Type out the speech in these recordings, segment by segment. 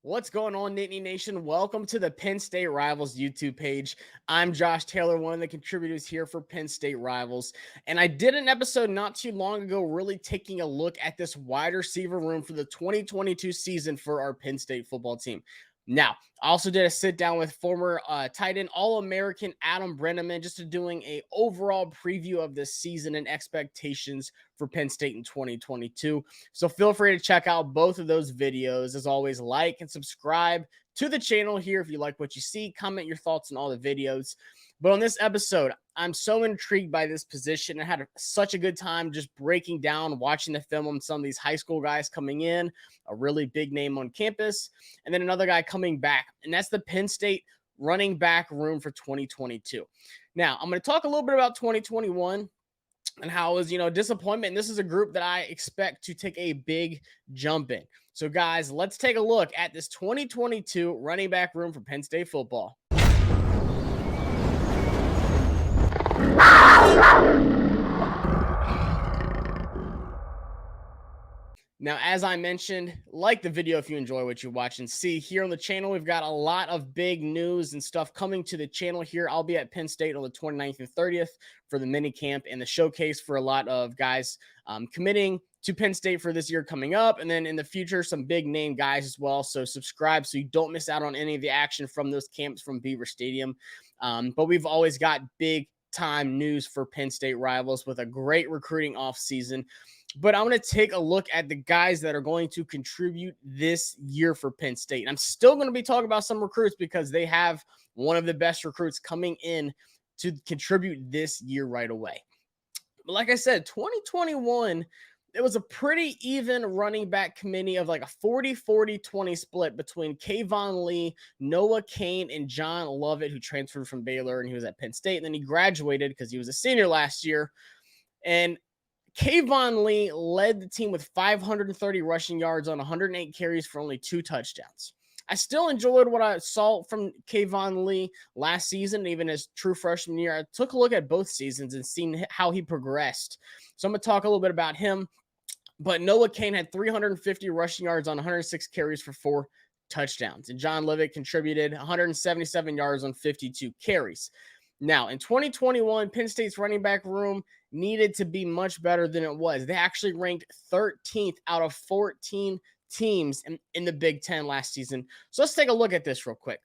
What's going on, Nittany Nation? Welcome to the Penn State Rivals YouTube page. I'm Josh Taylor, one of the contributors here for Penn State Rivals. And I did an episode not too long ago really taking a look at this wide receiver room for the 2022 season for our Penn State football team. Now, I also did a sit down with former tight end All-American Adam Brenneman just to doing a overall preview of this season and expectations for Penn State in 2022. So feel free to check out both of those videos. As always, like and subscribe to the channel here if you like what you see. Comment your thoughts on all the videos. But on this episode, I'm so intrigued by this position. I had such a good time just breaking down, watching the film on some of these high school guys coming in, a really big name on campus, and then another guy coming back. And that's the Penn State running back room for 2022. Now, I'm going to talk a little bit about 2021 and how it was, disappointment. And this is a group that I expect to take a big jump in. So, guys, let's take a look at this 2022 running back room for Penn State football. Now, as I mentioned, like the video if you enjoy what you watch and see here on the channel. We've got a lot of big news and stuff coming to the channel here. I'll be at Penn State on the 29th and 30th for the mini camp and the showcase for a lot of guys committing to Penn State for this year coming up. And then in the future, some big name guys as well. So subscribe so you don't miss out on any of the action from those camps from Beaver Stadium. But we've always got big time news for Penn State Rivals with a great recruiting offseason. But I'm going to take a look at the guys that are going to contribute this year for Penn State. I'm still going to be talking about some recruits because they have one of the best recruits coming in to contribute this year right away. But like I said, 2021, it was a pretty even running back committee of like a 40-40-20 split between Keyvone Lee, Noah Cain, and John Lovett, who transferred from Baylor, and he was at Penn State. And then he graduated because he was a senior last year. And Keyvone Lee led the team with 530 rushing yards on 108 carries for only 2 touchdowns. I still enjoyed what I saw from Keyvone Lee last season, even his true freshman year. I took a look at both seasons and seen how he progressed. So I'm going to talk a little bit about him. But Noah Cain had 350 rushing yards on 106 carries for 4 touchdowns. And John Lovett contributed 177 yards on 52 carries. Now, in 2021, Penn State's running back room needed to be much better than it was. They actually ranked 13th out of 14 teams in the Big Ten last season. So let's take a look at this real quick.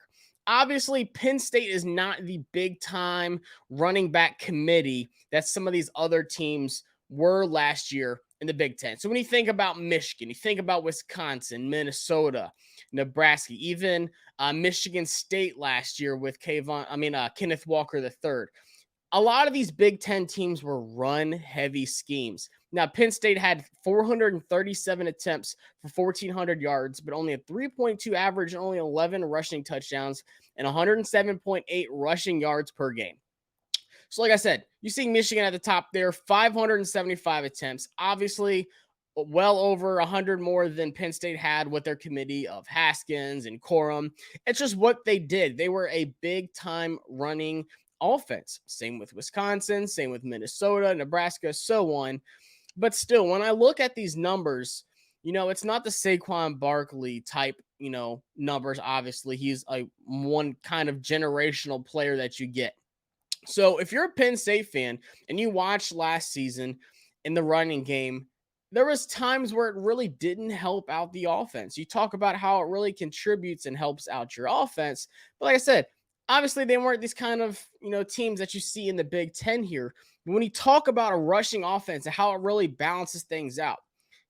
Obviously, Penn State is not the big-time running back committee that some of these other teams were last year in the Big Ten. So when you think about Michigan, you think about Wisconsin, Minnesota, Nebraska, even Michigan State last year with Kenneth Walker III. A lot of these Big Ten teams were run-heavy schemes. Now, Penn State had 437 attempts for 1,400 yards, but only a 3.2 average and only 11 rushing touchdowns and 107.8 rushing yards per game. So like I said, you see Michigan at the top there, 575 attempts. Obviously, well over 100 more than Penn State had with their committee of Haskins and Corum. It's just what they did. They were a big-time running offense. Same with Wisconsin, same with Minnesota, Nebraska, so on. But still, when I look at these numbers, it's not the Saquon Barkley type, numbers. Obviously, he's a one kind of generational player that you get. So if you're a Penn State fan and you watched last season in the running game, there was times where it really didn't help out the offense. You talk about how it really contributes and helps out your offense. But like I said, obviously they weren't these kind of, teams that you see in the Big Ten here. But when you talk about a rushing offense and how it really balances things out,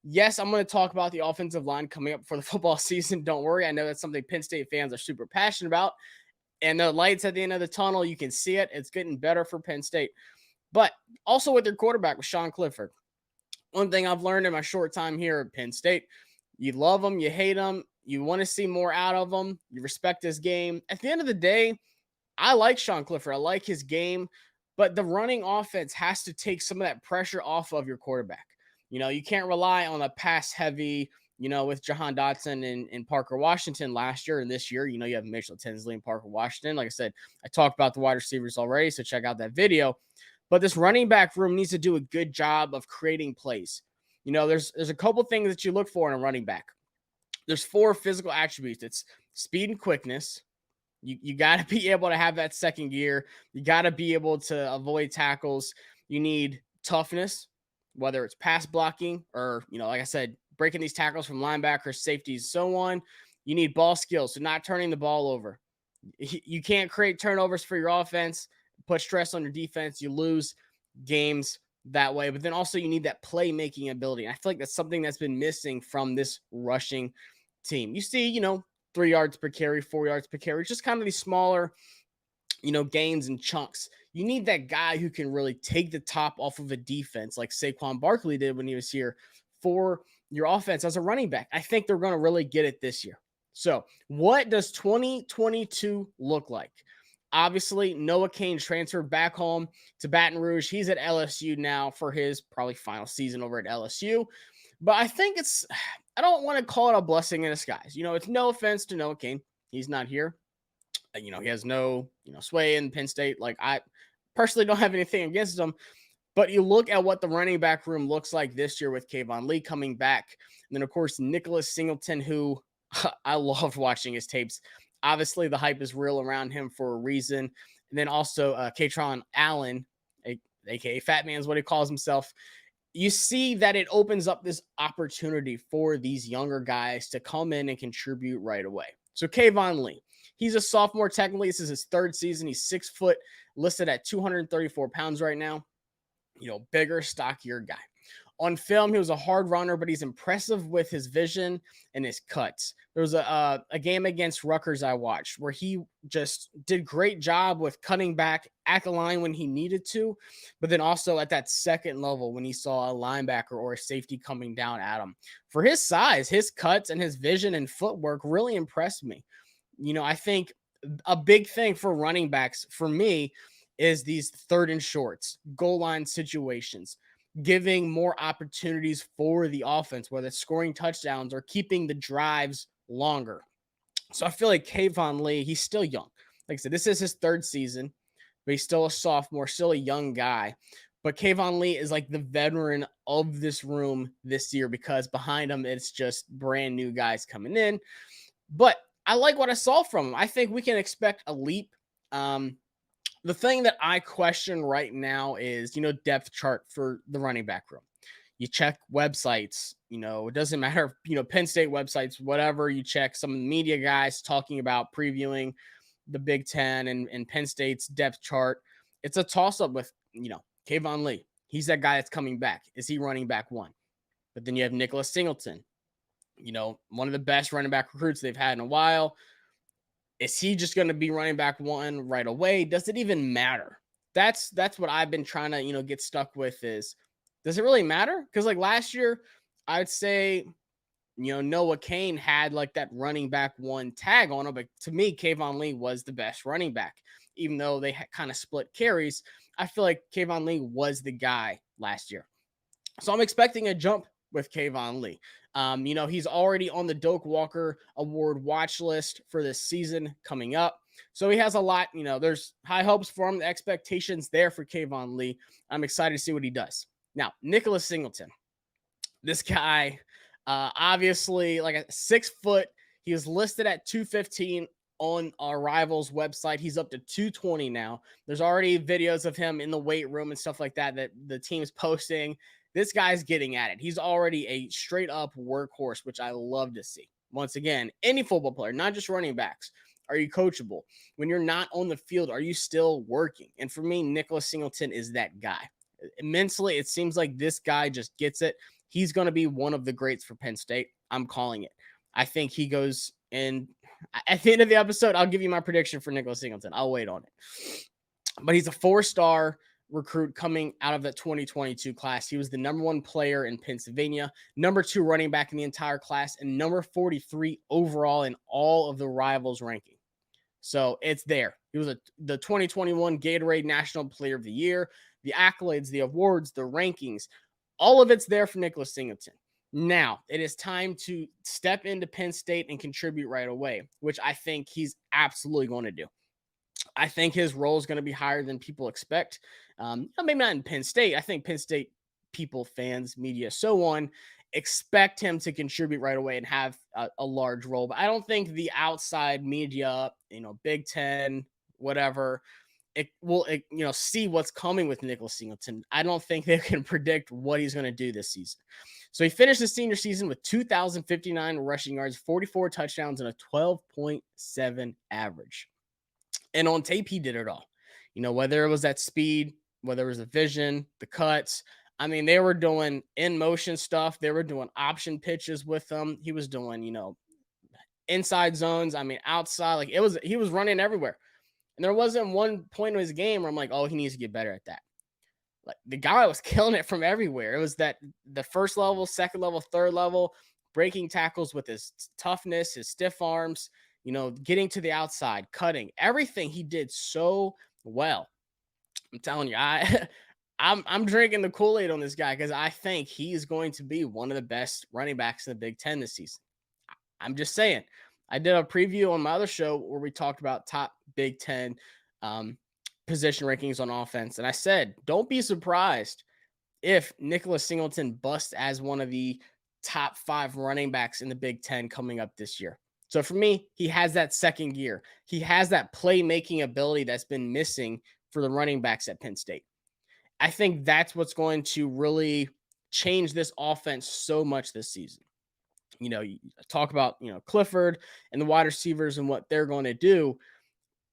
yes, I'm going to talk about the offensive line coming up for the football season. Don't worry. I know that's something Penn State fans are super passionate about. And the lights at the end of the tunnel, you can see it. It's getting better for Penn State. But also with their quarterback, with Sean Clifford. One thing I've learned in my short time here at Penn State, you love him, you hate him, you want to see more out of him, you respect his game. At the end of the day, I like Sean Clifford. I like his game. But the running offense has to take some of that pressure off of your quarterback. You can't rely on a pass-heavy, with Jahan Dotson and Parker Washington last year and this year. You have Mitchell Tinsley and Parker Washington. Like I said, I talked about the wide receivers already, so check out that video. But this running back room needs to do a good job of creating plays. There's a couple things that you look for in a running back. There's 4 physical attributes. It's speed and quickness. You got to be able to have that second gear. You got to be able to avoid tackles. You need toughness, whether it's pass blocking or, like I said, breaking these tackles from linebackers, safeties, so on. You need ball skills, so not turning the ball over. You can't create turnovers for your offense, put stress on your defense. You lose games that way. But then also you need that playmaking ability. And I feel like that's something that's been missing from this rushing team. You see, 3 yards per carry, 4 yards per carry, just kind of these smaller, gains and chunks. You need that guy who can really take the top off of a defense like Saquon Barkley did when he was here for your offense as a running back. I think they're going to really get it this year. So what does 2022 look like? Obviously, Noah Cain transferred back home to Baton Rouge. He's at LSU now for his probably final season over at LSU. But I think I don't want to call it a blessing in disguise. It's no offense to Noah Cain. He's not here. He has no, sway in Penn State. Like, I personally don't have anything against him. But you look at what the running back room looks like this year with Keyvone Lee coming back. And then, of course, Nicholas Singleton, who I loved watching his tapes. Obviously, the hype is real around him for a reason. And then also Kaytron Allen, a.k.a. Fat Man is what he calls himself. You see that it opens up this opportunity for these younger guys to come in and contribute right away. So Keyvone Lee, he's a sophomore technically. This is his 3rd season. He's 6 foot, listed at 234 pounds right now. Bigger, stockier guy. On film, he was a hard runner, but he's impressive with his vision and his cuts. There was a game against Rutgers I watched where he just did great job with cutting back at the line when he needed to, but then also at that second level when he saw a linebacker or a safety coming down at him. For his size, his cuts and his vision and footwork really impressed me. I think a big thing for running backs for me is these 3rd and shorts, goal line situations, giving more opportunities for the offense, whether it's scoring touchdowns or keeping the drives longer. So I feel like Keyvone Lee, he's still young. Like I said, this is his 3rd season, but he's still a sophomore, still a young guy. But Keyvone Lee is like the veteran of this room this year because behind him, it's just brand new guys coming in. But I like what I saw from him. I think we can expect a leap. The thing that I question right now is, depth chart for the running back room. You check websites, it doesn't matter, Penn State websites, whatever, you check some of the media guys talking about previewing the Big Ten and Penn State's depth chart. It's a toss-up with, Keyvone Lee. He's that guy that's coming back. Is he running back 1? But then you have Nicholas Singleton, one of the best running back recruits they've had in a while. Is he just going to be running back 1 right away? Does it even matter? That's what I've been trying to, get stuck with is, does it really matter? Because like last year, I'd say, Noah Cain had like that running back 1 tag on him. But to me, Keyvone Lee was the best running back. Even though they kind of split carries, I feel like Keyvone Lee was the guy last year. So I'm expecting a jump with Keyvone Lee. He's already on the Doak Walker Award watch list for this season coming up. So he has a lot, there's high hopes for him. The expectations there for Keyvone Lee. I'm excited to see what he does. Now, Nicholas Singleton, this guy, obviously like a 6 foot, he was listed at 215 on our Rivals website. He's up to 220 now. There's already videos of him in the weight room and stuff like that the team's posting. This guy's getting at it. He's already a straight up workhorse, which I love to see. Once again, any football player, not just running backs, are you coachable? When you're not on the field, are you still working? And for me, Nicholas Singleton is that guy. Mentally, it seems like this guy just gets it. He's going to be one of the greats for Penn State. I'm calling it. I think he goes in. At the end of the episode, I'll give you my prediction for Nicholas Singleton. I'll wait on it. But he's a 4-star recruit coming out of the 2022 class. He was the number 1 player in Pennsylvania, number 2 running back in the entire class, and number 43 overall in all of the Rivals ranking. So it's there. He was the 2021 Gatorade National Player of the Year. The accolades, the awards, the rankings, all of it's there for Nicholas Singleton. Now, it is time to step into Penn State and contribute right away, which I think he's absolutely going to do. I think his role is going to be higher than people expect. Maybe not in Penn State. I think Penn State people, fans, media, so on, expect him to contribute right away and have a large role. But I don't think the outside media, Big Ten, whatever, it will, see what's coming with Nicholas Singleton. I don't think they can predict what he's going to do this season. So he finished his senior season with 2,059 rushing yards, 44 touchdowns, and a 12.7 average. And on tape, he did it all. Whether it was that speed, whether it was the vision, the cuts. I mean, they were doing in motion stuff. They were doing option pitches with him. He was doing, inside zones. I mean, outside, like he was running everywhere. And there wasn't one point in his game where I'm like, oh, he needs to get better at that. Like the guy was killing it from everywhere. It was that the first level, second level, third level, breaking tackles with his toughness, his stiff arms, getting to the outside, cutting, everything he did so well. I'm telling you, I'm drinking the Kool-Aid on this guy because I think he is going to be one of the best running backs in the Big Ten this season. I'm just saying. I did a preview on my other show where we talked about top Big Ten position rankings on offense. And I said, don't be surprised if Nicholas Singleton busts as one of the top 5 running backs in the Big Ten coming up this year. So for me, he has that second gear. He has that playmaking ability that's been missing for the running backs at Penn State. I think that's what's going to really change this offense so much this season. You talk about, Clifford and the wide receivers and what they're going to do.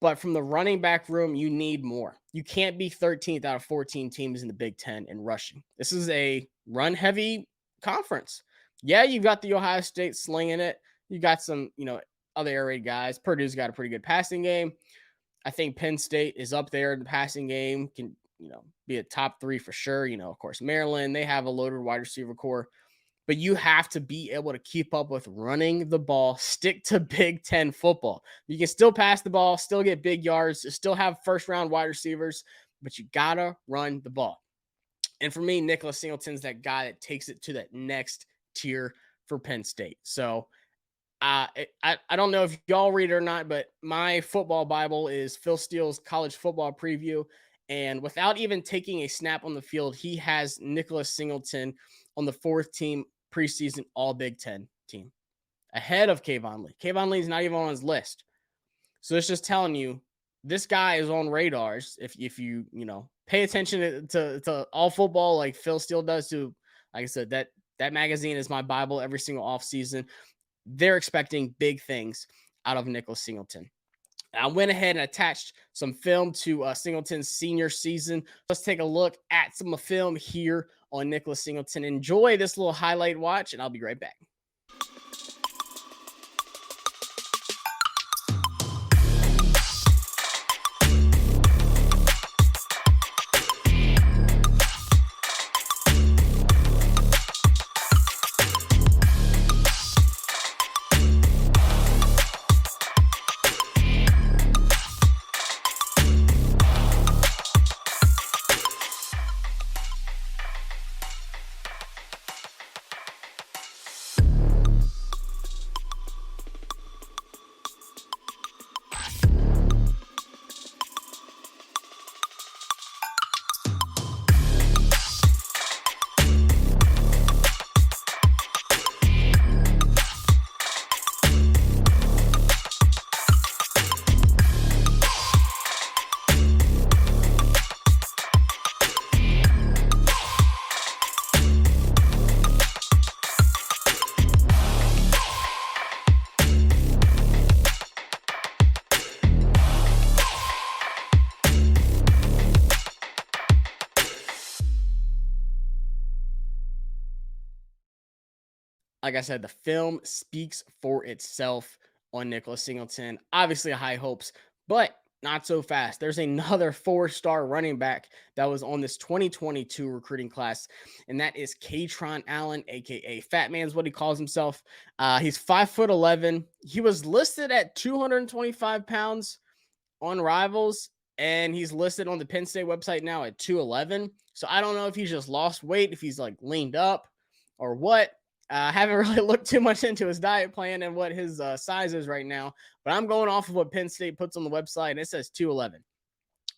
But from the running back room, you need more. You can't be 13th out of 14 teams in the Big Ten in rushing. This is a run-heavy conference. Yeah, you've got the Ohio State slinging it. You got some, other air raid guys. Purdue's got a pretty good passing game. I think Penn State is up there in the passing game, can, be a top 3 for sure. Of course, Maryland, they have a loaded wide receiver core. But you have to be able to keep up with running the ball, stick to Big Ten football. You can still pass the ball, still get big yards, still have first-round wide receivers, but you got to run the ball. And for me, Nicholas Singleton's that guy that takes it to that next tier for Penn State. So I don't know if y'all read it or not, but my football Bible is Phil Steele's college football preview. And without even taking a snap on the field, he has Nicholas Singleton on the 4th team preseason all Big Ten team ahead of Keyvone Lee. Keyvone Lee is not even on his list. So it's just telling you this guy is on radars. If you, pay attention to all football like Phil Steele does to, like I said, that magazine is my Bible every single offseason. They're expecting big things out of Nicholas Singleton. I went ahead and attached some film to Singleton's senior season. Let's take a look at some film here on Nicholas Singleton. Enjoy this little highlight watch, and I'll be right back. Like I said, the film speaks for itself on Nicholas Singleton. Obviously, high hopes, but not so fast. There's another 4-star running back that was on this 2022 recruiting class, and that is Katron Allen, a.k.a. Fat Man's what he calls himself. He's 5'11". He was listed at 225 pounds on Rivals, and he's listed on the Penn State website now at 211. So I don't know if he's just lost weight, if he's like leaned up or what. I haven't really looked too much into his diet plan and what his size is right now, but I'm going off of what Penn State puts on the website, and it says 211.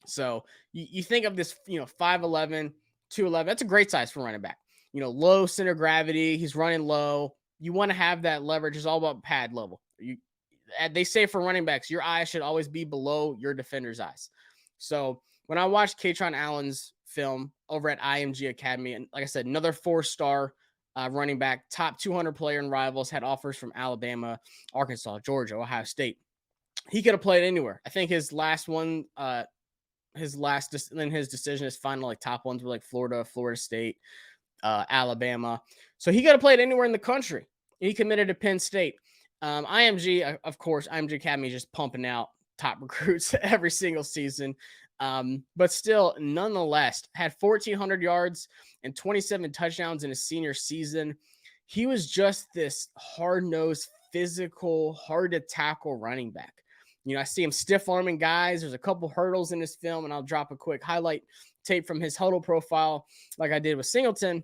So you think of this, 5'11", 211. That's a great size for running back. low center of gravity. He's running low. You want to have that leverage. It's all about pad level. They say for running backs, your eyes should always be below your defender's eyes. So when I watched Kaytron Allen's film over at IMG Academy, and like I said, another 4-star running back, top 200 player in Rivals, had offers from Alabama, Arkansas, Georgia, Ohio State. He could have played anywhere. I think his last one, his decision, his final like top ones were like Florida, Florida State, Alabama. So he could have played anywhere in the country. He committed to Penn State. IMG, of course, IMG Academy is just pumping out top recruits every single season. But still, nonetheless, had 1,400 yards and 27 touchdowns in his senior season. He was just this hard-nosed, physical, hard-to-tackle running back. I see him stiff-arming guys. There's a couple hurdles in his film, and I'll drop a quick highlight tape from his huddle profile like I did with Singleton.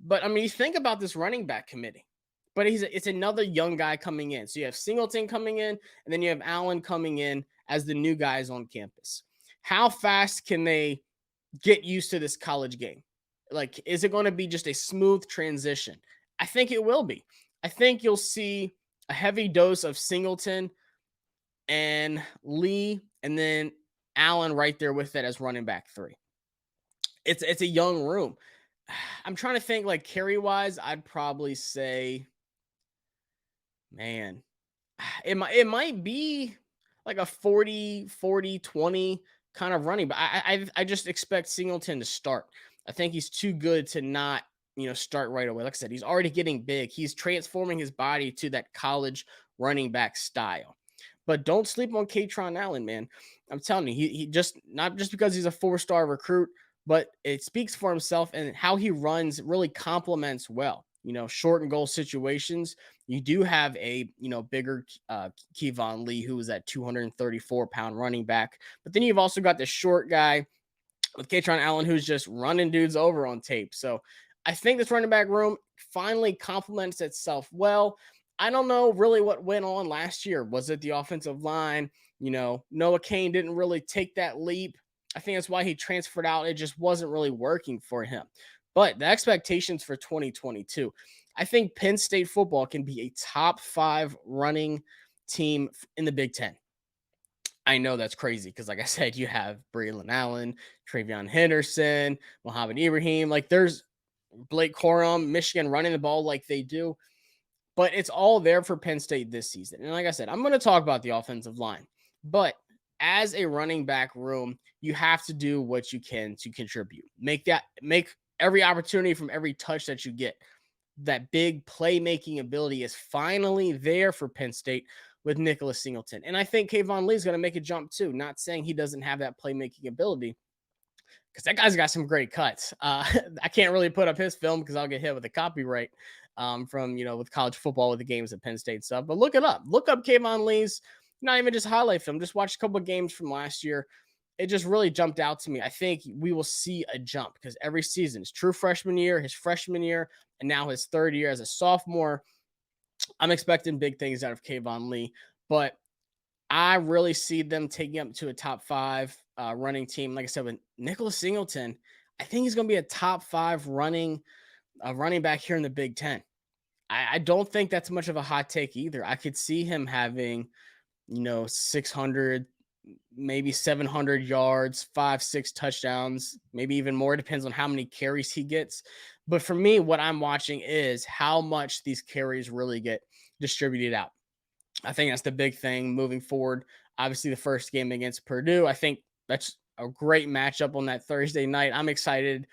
But I mean, you think about this running back committee, but it's another young guy coming in. So you have Singleton coming in, and then you have Allen coming in as the new guys on campus. How fast can they get used to this college game? Like, is it going to be just a smooth transition? I think it will be. I think you'll see a heavy dose of Singleton and Lee, and then Allen right there with it as running back 3. It's a young room. I'm trying to think, like, carry-wise, I'd probably say, man, it might be like a 40-40-20 kind of running, but I just expect Singleton to start. I think he's too good to not, start right away. Like I said, he's already getting big. He's transforming his body to that college running back style. But don't sleep on Katron Allen, man. I'm telling you, he just, not just because he's a 4-star recruit, but it speaks for himself, and how he runs really complements well. Short and goal situations. You do have a, bigger Keyvone Lee, who is that 234-pound running back. But then you've also got the short guy with Kaytron Allen, who's just running dudes over on tape. So I think this running back room finally complements itself well. I don't know really what went on last year. Was it the offensive line? Noah Cain didn't really take that leap. I think that's why he transferred out. It just wasn't really working for him. But the expectations for 2022, I think Penn State football can be a top 5 running team in the Big Ten. I know that's crazy because, like I said, you have Braylon Allen, Travion Henderson, Mohamed Ibrahim. Like, there's Blake Corum, Michigan running the ball like they do. But it's all there for Penn State this season. And like I said, I'm going to talk about the offensive line. But as a running back room, you have to do what you can to contribute. Make every opportunity from every touch that you get. That big playmaking ability is finally there for Penn State with Nicholas Singleton. And I think Kayvone Lee is going to make a jump too. Not saying he doesn't have that playmaking ability, because that guy's got some great cuts. I can't really put up his film because I'll get hit with a copyright from, with college football with the games at Penn State stuff. But look it up. Look up Kayvone Lee's, not even just highlight film. Just watch a couple of games from last year. It just really jumped out to me. I think we will see a jump because every season, his true freshman year, his freshman year, and now his 3rd year as a sophomore, I'm expecting big things out of Kayvone Lee. But I really see them taking up to a top 5 running team. Like I said, with Nicholas Singleton, I think he's going to be a top 5 running back here in the Big Ten. I don't think that's much of a hot take either. I could see him having, 600, maybe 700 yards, 5-6 touchdowns, maybe even more. It depends on how many carries he gets. But for me, what I'm watching is how much these carries really get distributed out. I think that's the big thing moving forward. Obviously, the first game against Purdue, I think that's a great matchup on that Thursday night. I'm excited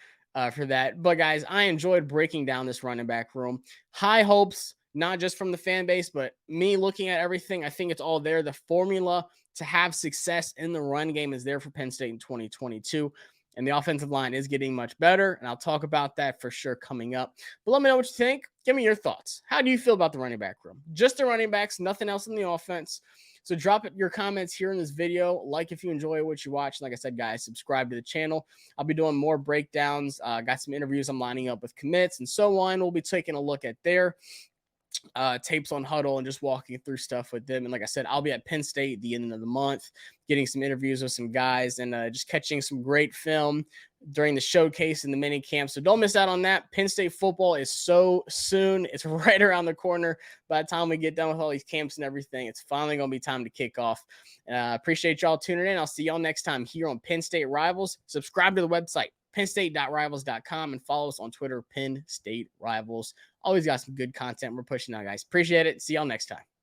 for that. But guys, I enjoyed breaking down this running back room. High hopes, not just from the fan base, but me looking at everything. I think it's all there. The formula to have success in the run game is there for Penn State in 2022. And the offensive line is getting much better. And I'll talk about that for sure coming up. But let me know what you think. Give me your thoughts. How do you feel about the running back room? Just the running backs, nothing else in the offense. So drop your comments here in this video. Like if you enjoy what you watch. Like I said, guys, subscribe to the channel. I'll be doing more breakdowns. Got some interviews I'm lining up with commits and so on. We'll be taking a look at their tapes on Huddle and just walking through stuff with them. And like I said, I'll be at Penn State at the end of the month, getting some interviews with some guys and just catching some great film during the showcase and the mini camp. So don't miss out on that. Penn State football is so soon. It's right around the corner. By the time we get done with all these camps and everything, it's finally going to be time to kick off. Appreciate y'all tuning in. I'll see y'all next time here on Penn State Rivals. Subscribe to the website, pennstate.rivals.com, and follow us on Twitter, Penn State Rivals. Always got some good content we're pushing out, guys. Appreciate it. See y'all next time.